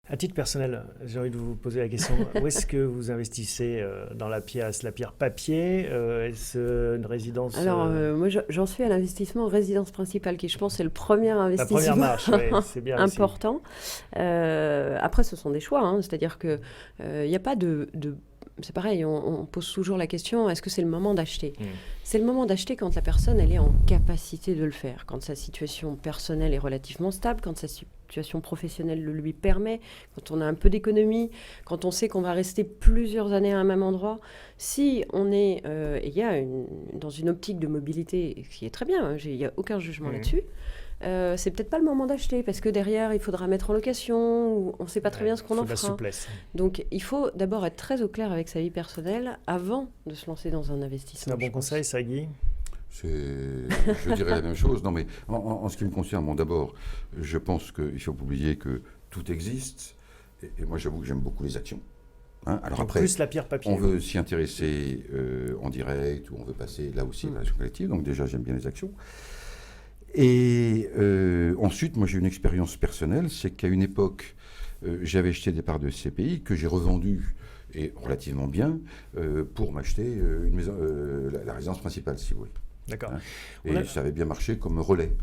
À titre personnel, j'ai envie de vous poser la question, où est-ce que vous investissez dans la pierre papier? Est-ce une résidence Alors, moi, j'en suis à l'investissement résidence principale, qui, je pense, est le premier La première investissement marche, oui, c'est bien aussi. important. Après, ce sont des choix, hein, c'est-à-dire que il n'y a pas c'est pareil, on pose toujours la question, est-ce que c'est le moment d'acheter? C'est le moment d'acheter quand la personne, elle est en capacité de le faire, quand sa situation personnelle est relativement stable, quand sa situation professionnelle le lui permet, quand on a un peu d'économie, quand on sait qu'on va rester plusieurs années à un même endroit. Si on est, il y a dans une optique de mobilité, qui est très bien, hein, il n'y a aucun jugement là-dessus, c'est peut-être pas le moment d'acheter, parce que derrière, il faudra mettre en location, ou on ne sait pas très bien ce qu'on en Il faut de la fera. souplesse. Donc, il faut d'abord être très au clair avec sa vie personnelle avant de se lancer dans un C'est investissement. un bon conseil, ça, Guy? Je dirais la même chose. Non, mais en ce qui me concerne, bon, d'abord, je pense qu'il ne faut pas oublier que tout existe. Et moi, j'avoue que j'aime beaucoup les actions. Hein. Alors Donc après, plus la pierre papier. on veut s'y intéresser en direct ou on veut passer là aussi à l'action collective. Donc déjà, j'aime bien les actions. Et ensuite, moi, j'ai une expérience personnelle. C'est qu'à une époque, j'avais acheté des parts de CPI que j'ai revendues et relativement bien pour m'acheter une maison, la résidence principale, si vous voulez. D'accord. Hein. Et ça avait bien marché comme relais.